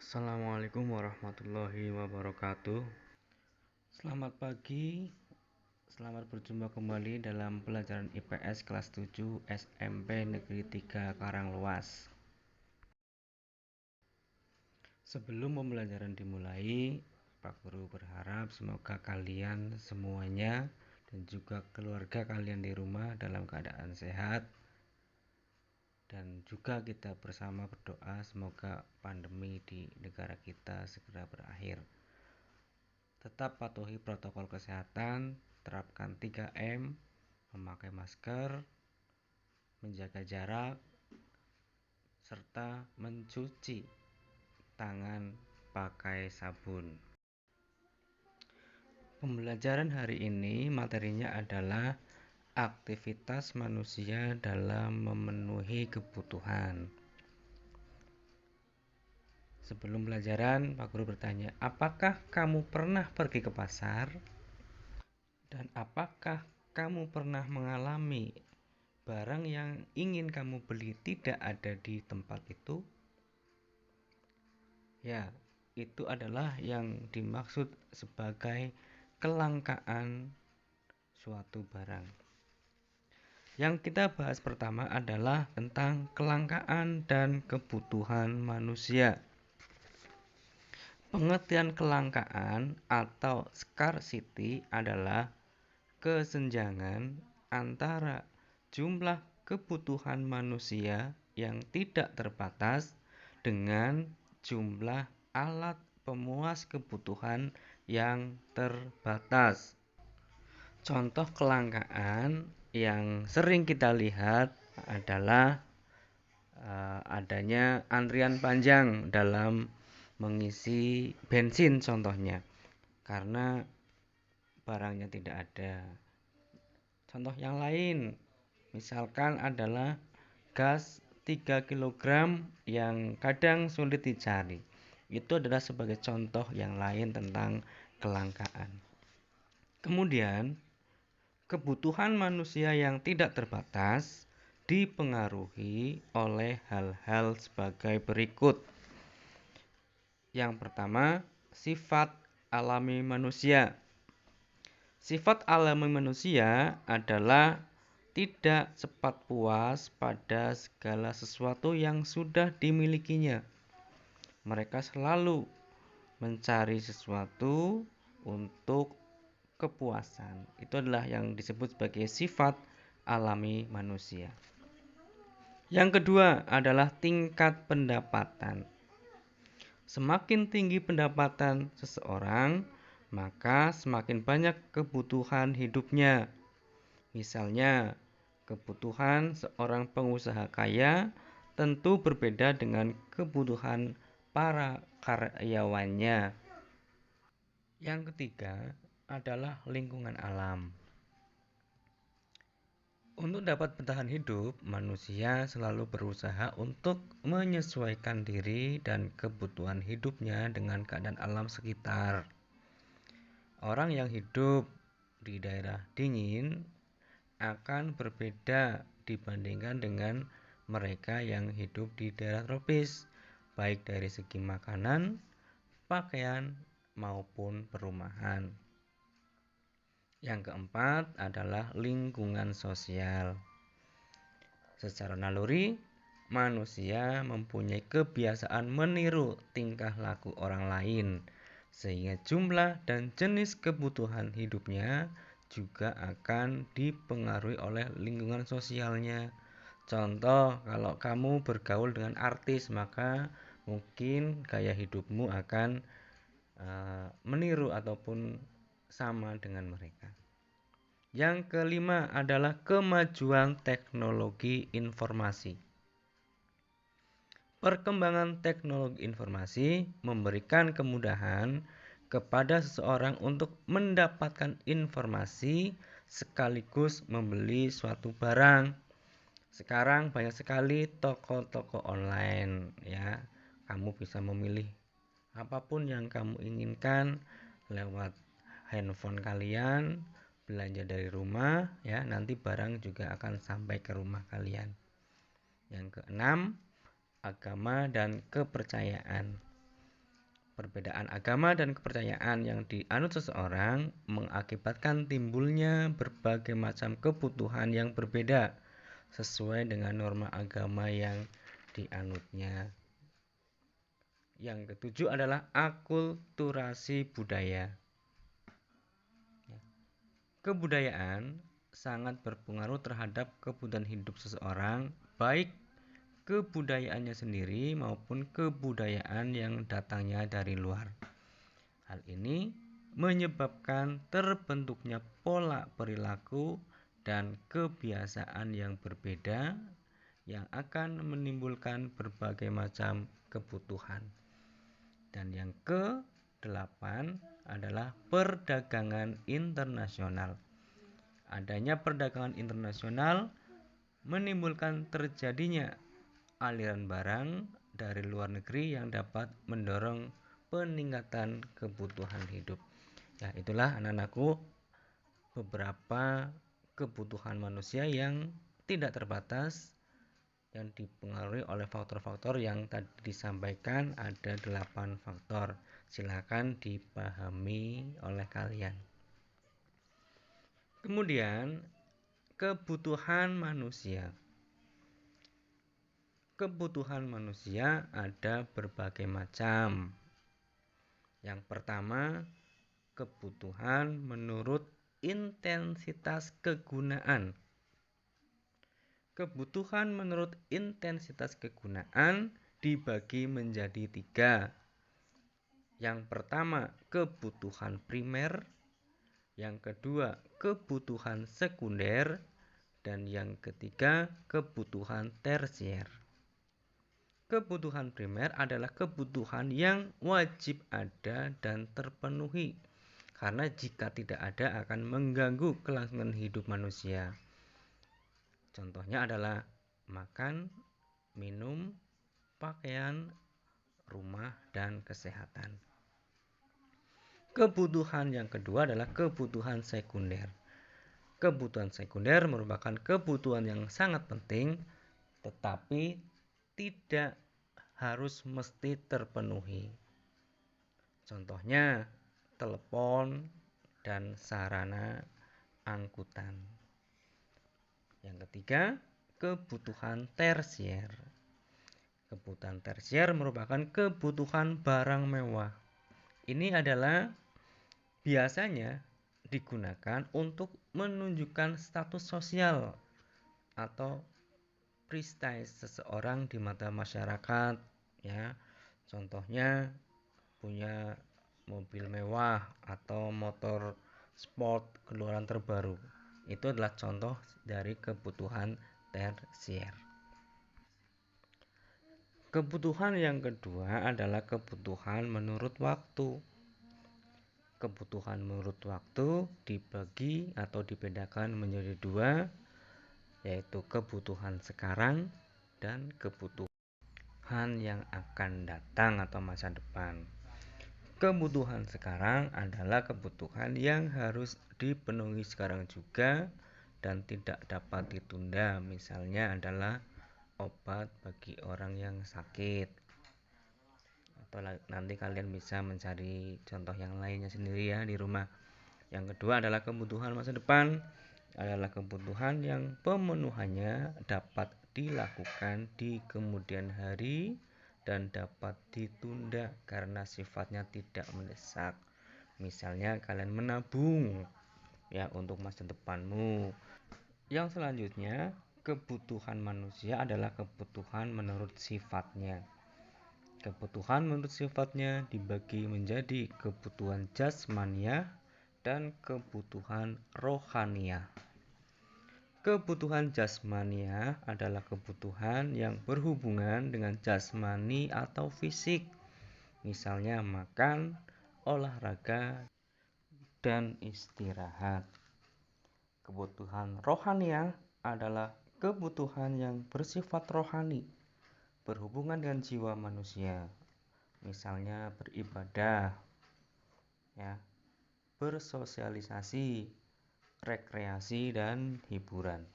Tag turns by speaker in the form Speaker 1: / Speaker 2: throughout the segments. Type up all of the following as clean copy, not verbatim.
Speaker 1: Assalamualaikum warahmatullahi wabarakatuh. Selamat pagi, selamat berjumpa kembali dalam pelajaran IPS kelas 7 SMP Negeri 3 Karangluas. Sebelum pembelajaran dimulai, Pak Guru berharap semoga kalian semuanya dan juga keluarga kalian di rumah dalam keadaan sehat. Dan juga kita bersama berdoa semoga pandemi di negara kita segera berakhir. Tetap patuhi protokol kesehatan, terapkan 3M, memakai masker, menjaga jarak, serta mencuci tangan pakai sabun. Pembelajaran hari ini materinya adalah aktivitas manusia dalam memenuhi kebutuhan. Sebelum pelajaran, Pak Guru bertanya, apakah kamu pernah pergi ke pasar? Dan apakah kamu pernah mengalami barang yang ingin kamu beli tidak ada di tempat itu? Ya, itu adalah yang dimaksud sebagai kelangkaan suatu barang. Yang kita bahas pertama adalah tentang kelangkaan dan kebutuhan manusia. Pengertian kelangkaan atau scarcity adalah kesenjangan antara jumlah kebutuhan manusia yang tidak terbatas dengan jumlah alat pemuas kebutuhan yang terbatas. Contoh kelangkaan yang sering kita lihat adalah adanya antrian panjang dalam mengisi bensin contohnya, karena barangnya tidak ada. Contoh yang lain misalkan adalah gas 3 kg yang kadang sulit dicari. Itu adalah sebagai contoh yang lain tentang kelangkaan. Kemudian kebutuhan manusia yang tidak terbatas dipengaruhi oleh hal-hal sebagai berikut. Yang pertama, sifat alami manusia. Sifat alami manusia adalah tidak cepat puas pada segala sesuatu yang sudah dimilikinya. Mereka selalu mencari sesuatu untuk kepuasan. Itu adalah yang disebut sebagai sifat alami manusia. Yang kedua adalah tingkat pendapatan. Semakin tinggi pendapatan seseorang, maka semakin banyak kebutuhan hidupnya. Misalnya, kebutuhan seorang pengusaha kaya tentu berbeda dengan kebutuhan para karyawannya. Yang ketiga adalah lingkungan alam. Untuk dapat bertahan hidup, manusia selalu berusaha untuk menyesuaikan diri dan kebutuhan hidupnya dengan keadaan alam sekitar. Orang yang hidup di daerah dingin akan berbeda dibandingkan dengan mereka yang hidup di daerah tropis, baik dari segi makanan, pakaian, maupun perumahan. Yang keempat adalah lingkungan sosial. Secara naluri, manusia mempunyai kebiasaan meniru tingkah laku orang lain, sehingga jumlah dan jenis kebutuhan hidupnya juga akan dipengaruhi oleh lingkungan sosialnya. Contoh, kalau kamu bergaul dengan artis, maka mungkin gaya hidupmu akan meniru ataupun sama dengan mereka. Yang kelima adalah kemajuan teknologi informasi. Perkembangan teknologi informasi memberikan kemudahan kepada seseorang untuk mendapatkan informasi sekaligus membeli suatu barang. Sekarang banyak sekali toko-toko online, ya. Kamu bisa memilih apapun yang kamu inginkan lewat handphone kalian, belanja dari rumah, ya. Nanti barang juga akan sampai ke rumah kalian. Yang keenam, agama dan kepercayaan. Perbedaan agama dan kepercayaan yang dianut seseorang mengakibatkan timbulnya berbagai macam kebutuhan yang berbeda sesuai dengan norma agama yang dianutnya. Yang ketujuh adalah akulturasi budaya. Kebudayaan sangat berpengaruh terhadap kebutuhan hidup seseorang, baik kebudayaannya sendiri maupun kebudayaan yang datangnya dari luar. Hal ini menyebabkan terbentuknya pola perilaku dan kebiasaan yang berbeda yang akan menimbulkan berbagai macam kebutuhan. Dan yang ke-8 adalah perdagangan internasional. Adanya perdagangan internasional menimbulkan terjadinya aliran barang dari luar negeri yang dapat mendorong peningkatan kebutuhan hidup. Ya, itulah anak-anakku beberapa kebutuhan manusia yang tidak terbatas yang dipengaruhi oleh faktor-faktor yang tadi disampaikan. Ada 8 faktor. Silakan dipahami oleh kalian. Kemudian kebutuhan manusia. Kebutuhan manusia ada berbagai macam. Yang pertama, kebutuhan menurut intensitas kegunaan. Kebutuhan menurut intensitas kegunaan dibagi menjadi 3. Yang pertama, kebutuhan primer. Yang kedua, kebutuhan sekunder. Dan yang ketiga, kebutuhan tersier. Kebutuhan primer adalah kebutuhan yang wajib ada dan terpenuhi, karena jika tidak ada akan mengganggu kelangsungan hidup manusia. Contohnya adalah makan, minum, pakaian, rumah, dan kesehatan. Kebutuhan yang kedua adalah kebutuhan sekunder. Kebutuhan sekunder merupakan kebutuhan yang sangat penting, tetapi tidak harus mesti terpenuhi. Contohnya telepon dan sarana angkutan. Yang ketiga, kebutuhan tersier. Kebutuhan tersier merupakan kebutuhan barang mewah. Ini adalah biasanya digunakan untuk menunjukkan status sosial atau prestis seseorang di mata masyarakat, ya. Contohnya punya mobil mewah atau motor sport keluaran terbaru. Itu adalah contoh dari kebutuhan tersier. Kebutuhan yang kedua adalah kebutuhan menurut waktu. Kebutuhan menurut waktu dibagi atau dibedakan menjadi 2, yaitu kebutuhan sekarang dan kebutuhan yang akan datang atau masa depan. Kebutuhan sekarang adalah kebutuhan yang harus dipenuhi sekarang juga dan tidak dapat ditunda. Misalnya adalah obat bagi orang yang sakit. Atau nanti kalian bisa mencari contoh yang lainnya sendiri ya di rumah. Yang kedua adalah kebutuhan masa depan, adalah kebutuhan yang pemenuhannya dapat dilakukan di kemudian hari dan dapat ditunda karena sifatnya tidak mendesak. Misalnya kalian menabung ya untuk masa depanmu. Yang selanjutnya, kebutuhan manusia adalah kebutuhan menurut sifatnya. Kebutuhan menurut sifatnya dibagi menjadi kebutuhan jasmaniah dan kebutuhan rohaniah. Kebutuhan jasmaniah adalah kebutuhan yang berhubungan dengan jasmani atau fisik, misalnya makan, olahraga, dan istirahat. Kebutuhan rohaniah adalah kebutuhan yang bersifat rohani, berhubungan dengan jiwa manusia, misalnya beribadah, ya, bersosialisasi, rekreasi, dan hiburan.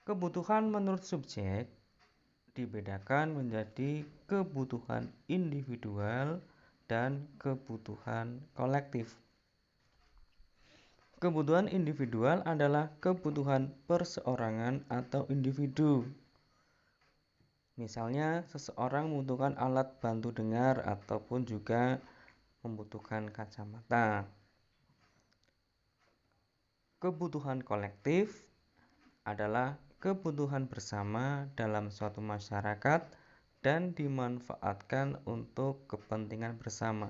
Speaker 1: Kebutuhan menurut subjek dibedakan menjadi kebutuhan individual dan kebutuhan kolektif. Kebutuhan individual adalah kebutuhan perseorangan atau individu. Misalnya, seseorang membutuhkan alat bantu dengar ataupun juga membutuhkan kacamata. Kebutuhan kolektif adalah kebutuhan bersama dalam suatu masyarakat dan dimanfaatkan untuk kepentingan bersama.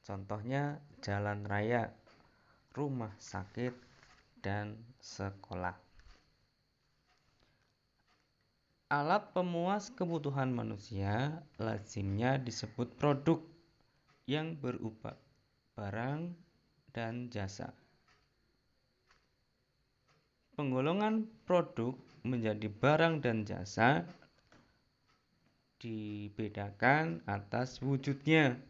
Speaker 1: Contohnya jalan raya, rumah sakit, dan sekolah. Alat pemuas kebutuhan manusia lazimnya disebut produk yang berupa barang dan jasa. Penggolongan produk menjadi barang dan jasa dibedakan atas wujudnya.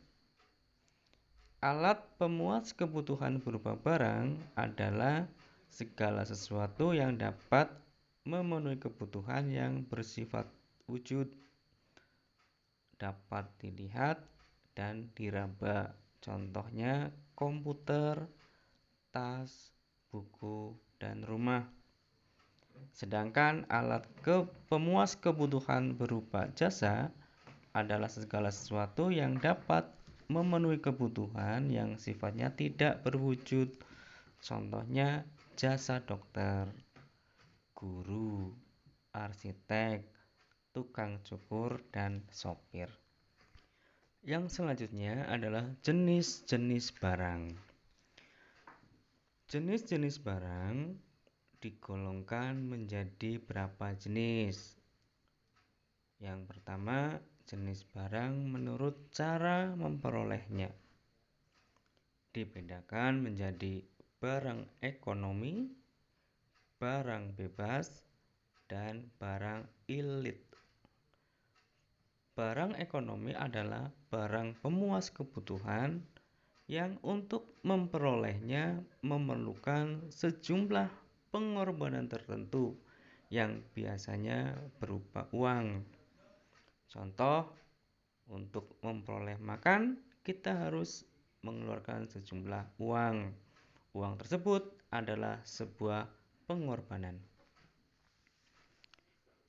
Speaker 1: Alat pemuas kebutuhan berupa barang adalah segala sesuatu yang dapat memenuhi kebutuhan yang bersifat wujud, dapat dilihat dan diraba. Contohnya komputer, tas, buku, dan rumah. Sedangkan alat pemuas kebutuhan berupa jasa adalah segala sesuatu yang dapat memenuhi kebutuhan yang sifatnya tidak berwujud. Contohnya jasa dokter, guru, arsitek, tukang cukur, dan sopir. Yang selanjutnya adalah jenis-jenis barang. Jenis-jenis barang digolongkan menjadi berapa jenis. Yang pertama, jenis barang menurut cara memperolehnya. Dibedakan menjadi barang ekonomi, barang bebas, dan barang ilit. Barang ekonomi adalah barang pemuas kebutuhan yang untuk memperolehnya memerlukan sejumlah pengorbanan tertentu yang biasanya berupa uang. Contoh, untuk memperoleh makan kita harus mengeluarkan sejumlah uang. Uang tersebut adalah sebuah pengorbanan.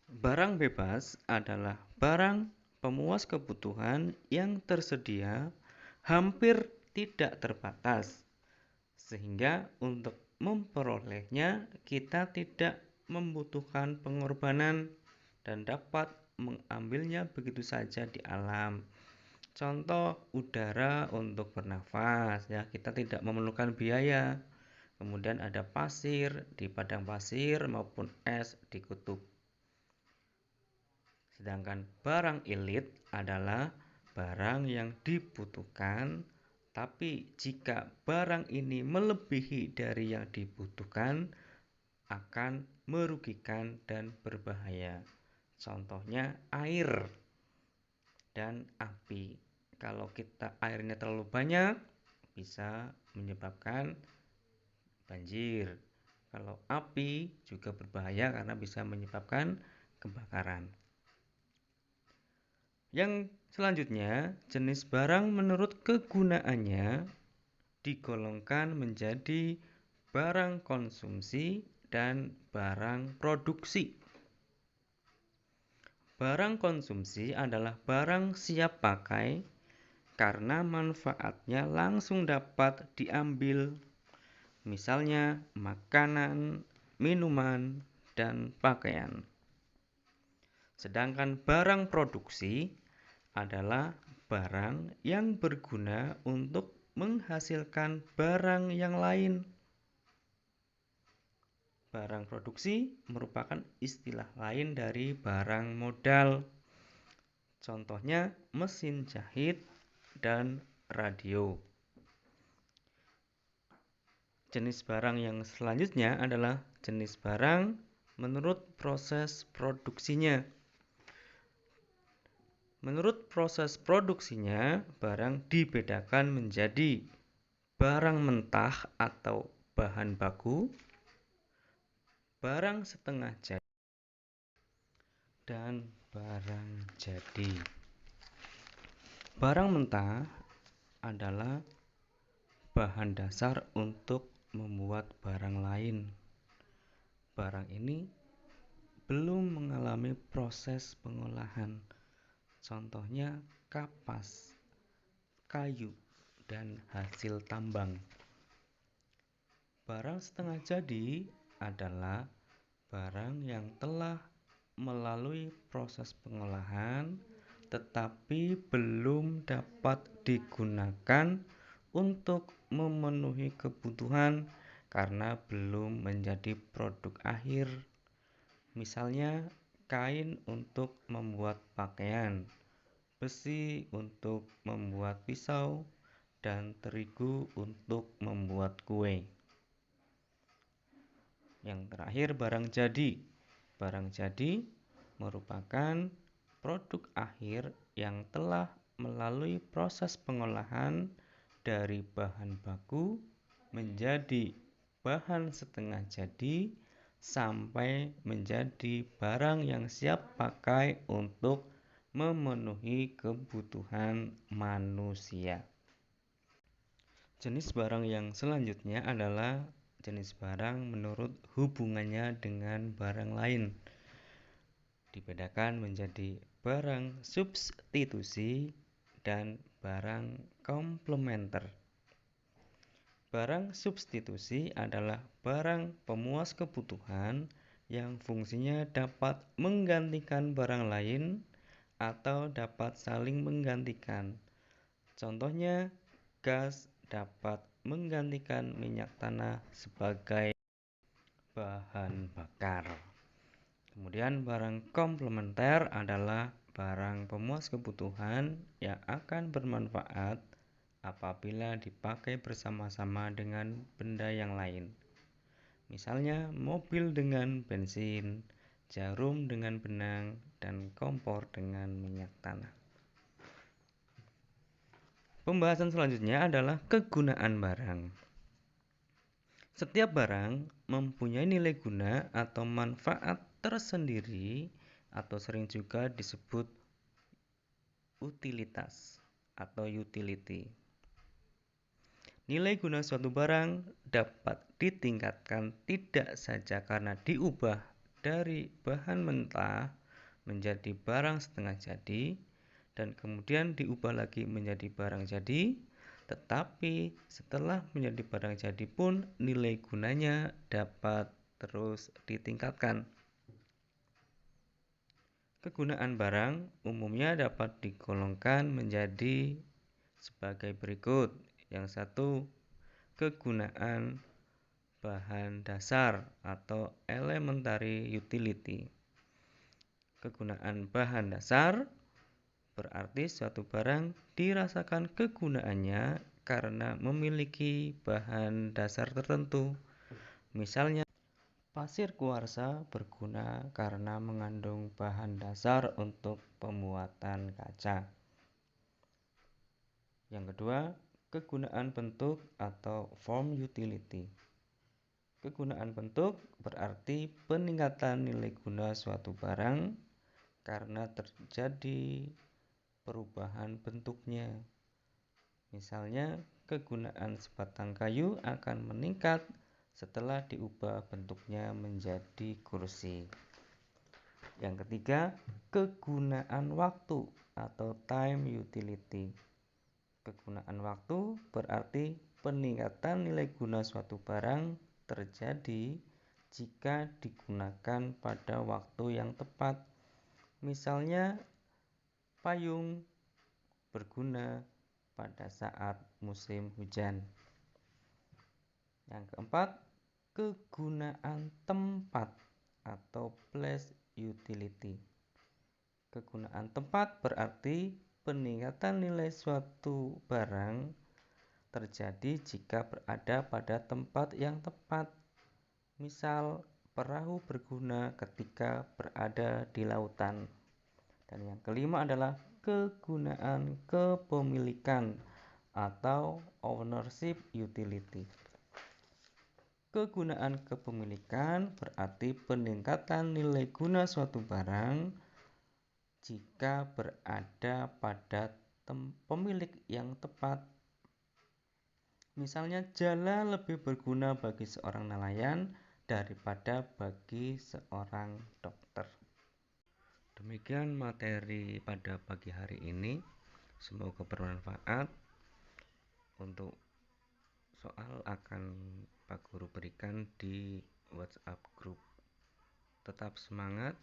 Speaker 1: Barang bebas adalah barang pemuas kebutuhan yang tersedia hampir tidak terbatas, sehingga untuk memperolehnya kita tidak membutuhkan pengorbanan dan dapat mengambilnya begitu saja di alam. Contoh udara untuk bernafas, ya kita tidak memerlukan biaya. Kemudian ada pasir di padang pasir maupun es di kutub. Sedangkan barang ilit adalah barang yang dibutuhkan, tapi jika barang ini melebihi dari yang dibutuhkan akan merugikan dan berbahaya. Contohnya air dan api. Kalau airnya terlalu banyak bisa menyebabkan banjir. Kalau api juga berbahaya karena bisa menyebabkan kebakaran. Yang selanjutnya, jenis barang menurut kegunaannya digolongkan menjadi barang konsumsi dan barang produksi. Barang konsumsi adalah barang siap pakai karena manfaatnya langsung dapat diambil. Misalnya makanan, minuman, dan pakaian. Sedangkan barang produksi adalah barang yang berguna untuk menghasilkan barang yang lain. Barang produksi merupakan istilah lain dari barang modal. Contohnya mesin jahit dan radio. Jenis barang yang selanjutnya adalah jenis barang menurut proses produksinya. Menurut proses produksinya, barang dibedakan menjadi barang mentah atau bahan baku, barang setengah jadi, dan Barang jadi. Barang mentah adalah bahan dasar untuk membuat barang lain. Barang ini belum mengalami proses pengolahan. Contohnya kapas, kayu, dan hasil tambang. Barang setengah jadi adalah barang yang telah melalui proses pengolahan tetapi belum dapat digunakan untuk memenuhi kebutuhan karena belum menjadi produk akhir. Misalnya kain untuk membuat pakaian, besi untuk membuat pisau, dan terigu untuk membuat kue. Yang terakhir, barang jadi. Barang jadi merupakan produk akhir yang telah melalui proses pengolahan dari bahan baku menjadi bahan setengah jadi sampai menjadi barang yang siap pakai untuk memenuhi kebutuhan manusia. Jenis barang yang selanjutnya adalah jenis barang menurut hubungannya dengan barang lain. Dibedakan menjadi barang substitusi dan barang komplementer. Barang substitusi adalah barang pemuas kebutuhan yang fungsinya dapat menggantikan barang lain atau dapat saling menggantikan. Contohnya, gas dapat menggantikan minyak tanah sebagai bahan bakar. Kemudian barang komplementer adalah barang pemuas kebutuhan yang akan bermanfaat apabila dipakai bersama-sama dengan benda yang lain. Misalnya mobil dengan bensin, jarum dengan benang, dan kompor dengan minyak tanah. Pembahasan selanjutnya adalah kegunaan barang. Setiap barang mempunyai nilai guna atau manfaat tersendiri atau sering juga disebut utilitas atau utility. Nilai guna suatu barang dapat ditingkatkan tidak saja karena diubah dari bahan mentah menjadi barang setengah jadi dan kemudian diubah lagi menjadi barang jadi, tetapi setelah menjadi barang jadi pun nilai gunanya dapat terus ditingkatkan. Kegunaan barang umumnya dapat digolongkan menjadi sebagai berikut. Yang satu, kegunaan bahan dasar atau elementary utility. Kegunaan bahan dasar berarti suatu barang dirasakan kegunaannya karena memiliki bahan dasar tertentu. Misalnya, pasir kuarsa berguna karena mengandung bahan dasar untuk pembuatan kaca. Yang kedua, kegunaan bentuk atau form utility. Kegunaan bentuk berarti peningkatan nilai guna suatu barang karena terjadi perubahan bentuknya. Misalnya, kegunaan sebatang kayu akan meningkat setelah diubah bentuknya menjadi kursi. Yang ketiga, kegunaan waktu atau time utility. Kegunaan waktu berarti peningkatan nilai guna suatu barang terjadi jika digunakan pada waktu yang tepat. Misalnya, payung berguna pada saat musim hujan. Yang keempat, kegunaan tempat atau place utility. Kegunaan tempat berarti peningkatan nilai suatu barang terjadi jika berada pada tempat yang tepat. Misal, perahu berguna ketika berada di lautan. Dan yang kelima adalah kegunaan kepemilikan atau ownership utility. Kegunaan kepemilikan berarti peningkatan nilai guna suatu barang jika berada pada pemilik yang tepat. Misalnya, jala lebih berguna bagi seorang nelayan daripada bagi seorang dokter. Demikian materi pada pagi hari ini. Semoga bermanfaat. Untuk soal akan Pak Guru berikan di WhatsApp group. Tetap semangat,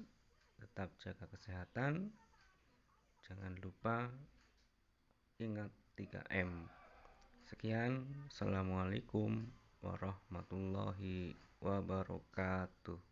Speaker 1: tetap jaga kesehatan. Jangan lupa ingat 3M. Sekian, Assalamualaikum warahmatullahi wabarakatuh.